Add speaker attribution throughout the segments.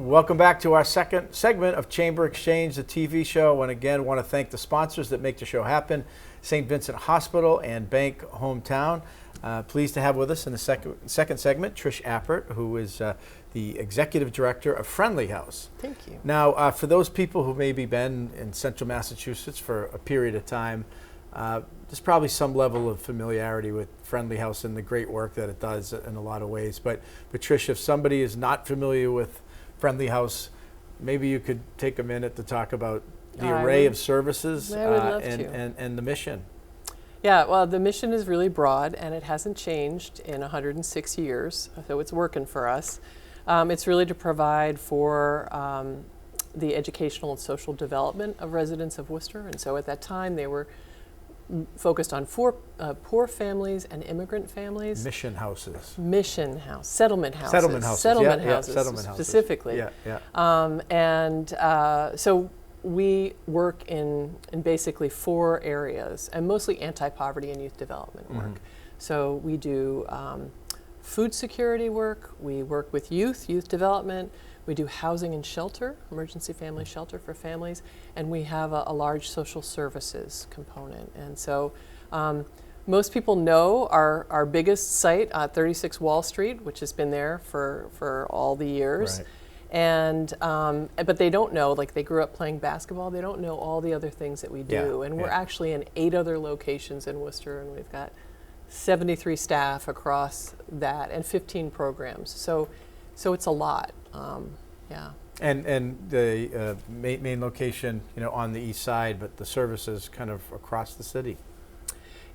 Speaker 1: Welcome back to our second segment of Chamber Exchange, the TV show. And again, want to thank the sponsors that make the show happen, St. Vincent Hospital and Bank Hometown. Pleased to have with us in the second segment, Trish Apert, who is the Executive Director of Friendly House.
Speaker 2: Thank you.
Speaker 1: Now, for those people who maybe been in central Massachusetts for a period of time, there's probably some level of familiarity with Friendly House and the great work that it does in a lot of ways. But Trish, if somebody is not familiar with Friendly House, maybe you could take a minute to talk about the array of services and the mission.
Speaker 2: Yeah, well, the mission is really broad, and it hasn't changed in 106 years, so it's working for us. It's really to provide for the educational and social development of residents of Worcester, and so at that time they were focused on poor families and immigrant families.
Speaker 1: Mission houses.
Speaker 2: Settlement houses. Settlement houses specifically. So we work in basically 4 areas, and mostly anti-poverty and youth development work. So we do food security work, we work with youth development, we do housing and shelter, emergency family shelter for families, and we have a large social services component. And so most people know our biggest site, 36 Wall Street, which has been there for all the years.
Speaker 1: Right.
Speaker 2: And but they don't know, like they grew up playing basketball, they don't know all the other things that we do. And we're actually in 8 other locations in Worcester, and we've got 73 staff across that and 15 programs. So it's a lot.
Speaker 1: And the main location, on the east side, but the services kind of across the city.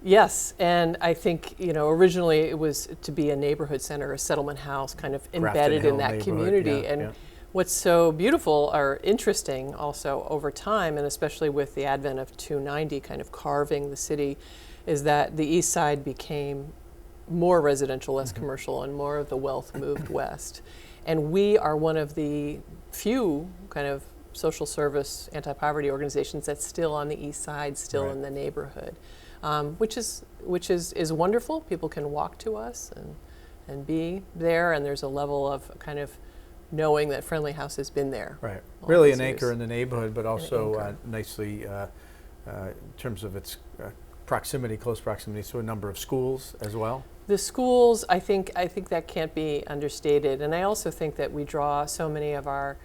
Speaker 2: Yes, and I think, originally it was to be a neighborhood center, a settlement house, kind of embedded in that community. What's so beautiful or interesting also over time, and especially with the advent of 290 kind of carving the city, is that the east side became more residential, less commercial, and more of the wealth moved west. And we are one of the few kind of social service anti-poverty organizations that's still on the east side, still in the neighborhood, which is wonderful. People can walk to us and be there, and there's a level of kind of knowing that Friendly House has been there. Right,
Speaker 1: really an anchor in the neighborhood, but also nicely in terms of its close proximity to a number of schools as well.
Speaker 2: The schools, I think that can't be understated, and I also think that we draw so many of our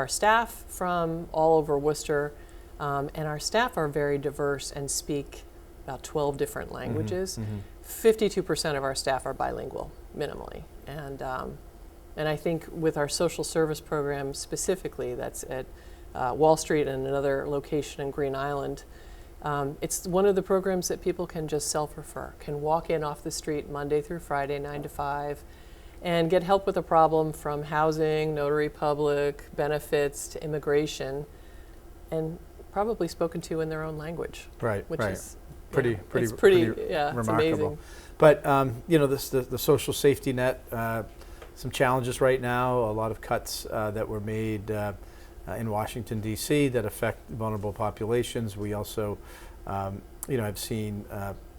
Speaker 2: staff from all over Worcester, and our staff are very diverse and speak about 12 different languages. 52% of our staff are bilingual, minimally, and I think with our social service program specifically, that's at Wall Street and another location in Green Island. It's one of the programs that people can just self-refer, can walk in off the street Monday through Friday, 9 to 5, and get help with a problem from housing, notary public, benefits, to immigration, and probably spoken to in their own language.
Speaker 1: Right,
Speaker 2: which is
Speaker 1: pretty
Speaker 2: remarkable. It's amazing.
Speaker 1: But the social safety net, some challenges right now, a lot of cuts that were made in Washington, D.C. that affect vulnerable populations. We also, have seen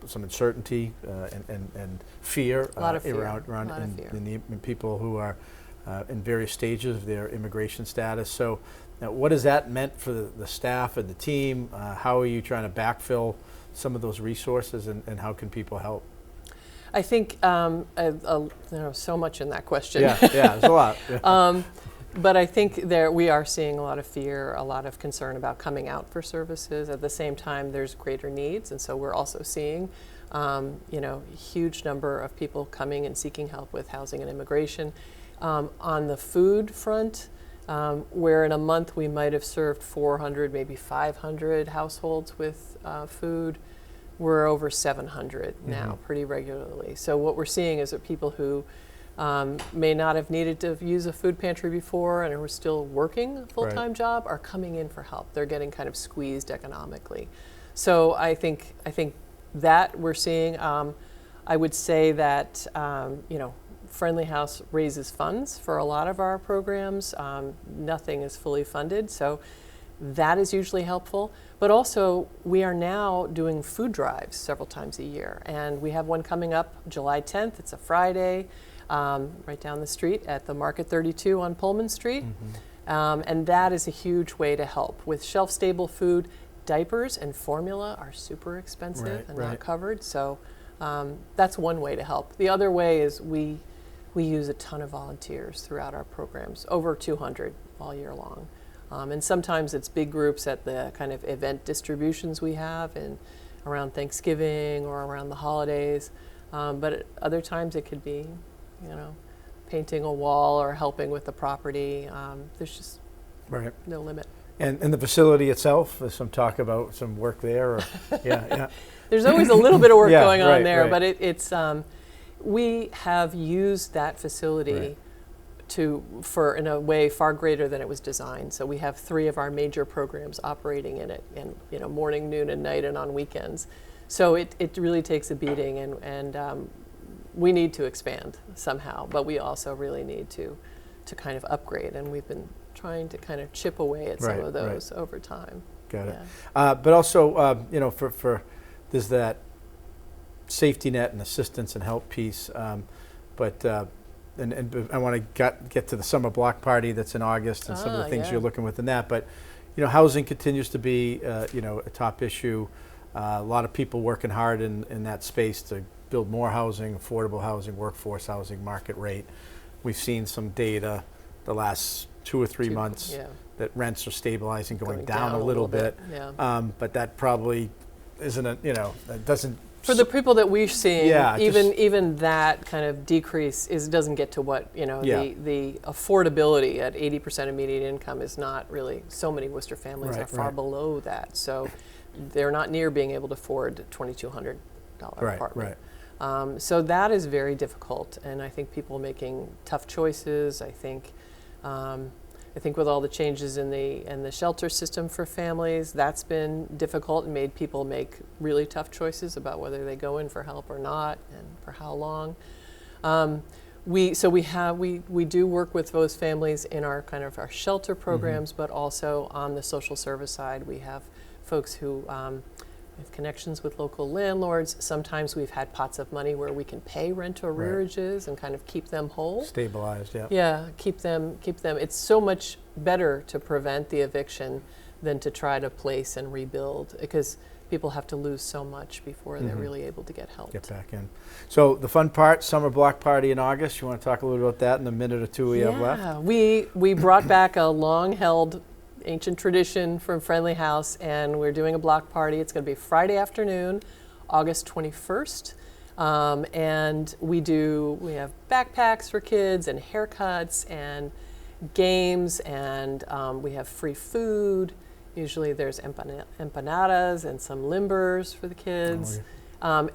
Speaker 1: some uncertainty and fear in people who are in various stages of their immigration status. So what has that meant for the staff and the team? How are you trying to backfill some of those resources, and how can people help?
Speaker 2: I think so much in that question.
Speaker 1: There's a lot.
Speaker 2: But I think we are seeing a lot of fear, a lot of concern about coming out for services. At the same time, there's greater needs, and so we're also seeing, huge number of people coming and seeking help with housing and immigration. On the food front, where in a month we might have served 400, maybe 500 households with food, we're over 700 now, pretty regularly. So what we're seeing is that people who may not have needed to use a food pantry before and are still working a full-time job are coming in for help. They're getting kind of squeezed economically. So I think that we're seeing. I would say that Friendly House raises funds for a lot of our programs. Nothing is fully funded, so that is usually helpful. But also, we are now doing food drives several times a year, and we have one coming up July 10th. It's a Friday. right down the street at the Market 32 on Pullman Street.
Speaker 1: Mm-hmm.
Speaker 2: And that is a huge way to help. With shelf-stable food, diapers and formula are super expensive and not covered. So that's one way to help. The other way is we use a ton of volunteers throughout our programs, over 200 all year long. And sometimes it's big groups at the kind of event distributions we have around Thanksgiving or around the holidays. But at other times it could be, painting a wall or helping with the property. There's just no limit.
Speaker 1: And the facility itself, there's some talk about some work there. Or, yeah.
Speaker 2: There's always a little bit of work going on there,
Speaker 1: right.
Speaker 2: but it's we have used that facility for in a way far greater than it was designed. So we have 3 of our major programs operating in it, and morning, noon, and night, and on weekends. So it really takes a beating, and we need to expand somehow, but we also really need to kind of upgrade, and we've been trying to kind of chip away at some of those over time.
Speaker 1: Got it. But also, for there's that safety net and assistance and help piece. But I want to get to the summer block party that's in August and some of the things you're looking within that. But housing continues to be a top issue. A lot of people working hard in that space to build more housing, affordable housing, workforce housing, market rate. We've seen some data the last 2 or 3 months that rents are stabilizing, going down a little bit. But that probably isn't that doesn't.
Speaker 2: For the people that we're seeing, even that kind of decrease doesn't get to what the affordability at 80% of median income is not really. So many Worcester families are far below that, so they're not near being able to afford $2,200 apartment. So that is very difficult, and I think people making tough choices. I think with all the changes in the shelter system for families, that's been difficult and made people make really tough choices about whether they go in for help or not, and for how long. We do work with those families in our shelter programs, but also on the social service side, we have folks who have connections with local landlords. Sometimes we've had pots of money where we can pay rent arrearages and kind of keep them whole.
Speaker 1: Stabilized,
Speaker 2: keep them. It's so much better to prevent the eviction than to try to place and rebuild, because people have to lose so much before they're really able to get help.
Speaker 1: Get back in. So the fun part, summer block party in August. You want to talk a little about that in the minute or two we have left?
Speaker 2: We brought back a long-held ancient tradition from Friendly House, and we're doing a block party. It's going to be Friday afternoon, August 21st. And we have backpacks for kids and haircuts and games, and we have free food. Usually there's empanadas and some limbers for the kids.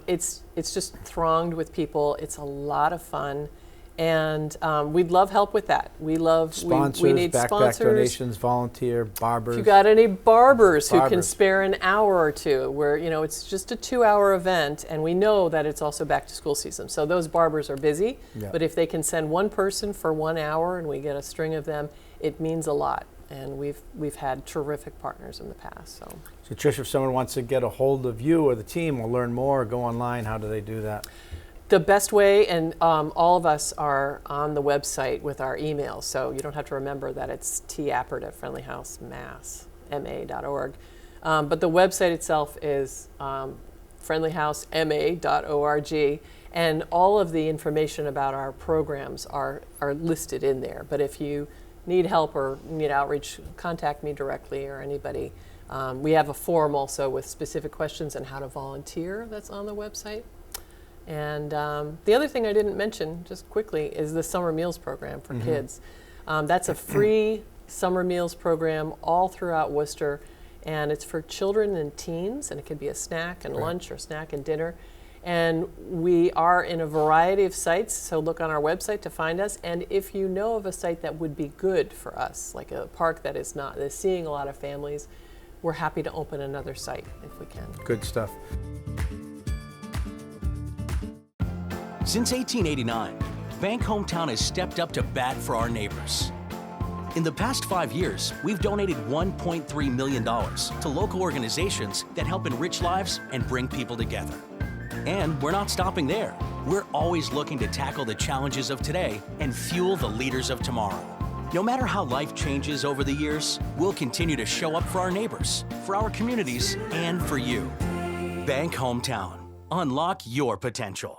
Speaker 2: It's just thronged with people. It's a lot of fun. And we'd love help with that.
Speaker 1: Sponsors,
Speaker 2: we need
Speaker 1: backpack
Speaker 2: sponsors.
Speaker 1: Donations, volunteer, barbers.
Speaker 2: If you got any barbers who can spare an hour or two, where it's just a 2-hour event, and we know that it's also back to school season. So those barbers are busy, but if they can send one person for 1 hour and we get a string of them, it means a lot. And we've had terrific partners in the past. So
Speaker 1: Trish, if someone wants to get a hold of you or the team or learn more or go online, how do they do that?
Speaker 2: The best way, and all of us are on the website with our emails, so you don't have to remember that it's tapert@friendlyhousema.org. But the website itself is friendlyhousema.org, and all of the information about our programs are listed in there. But if you need help or need outreach, contact me directly or anybody. We have a form also with specific questions on how to volunteer that's on the website. And the other thing I didn't mention, just quickly, is the summer meals program for kids. That's a free summer meals program all throughout Worcester, and it's for children and teens, and it can be a snack and lunch or snack and dinner. And we are in a variety of sites, so look on our website to find us. And if you know of a site that would be good for us, like a park that is seeing a lot of families, we're happy to open another site if we can.
Speaker 1: Good stuff.
Speaker 3: Since 1889, Bank Hometown has stepped up to bat for our neighbors. In the past 5 years, we've donated $1.3 million to local organizations that help enrich lives and bring people together. And we're not stopping there. We're always looking to tackle the challenges of today and fuel the leaders of tomorrow. No matter how life changes over the years, we'll continue to show up for our neighbors, for our communities, and for you. Bank Hometown. Unlock your potential.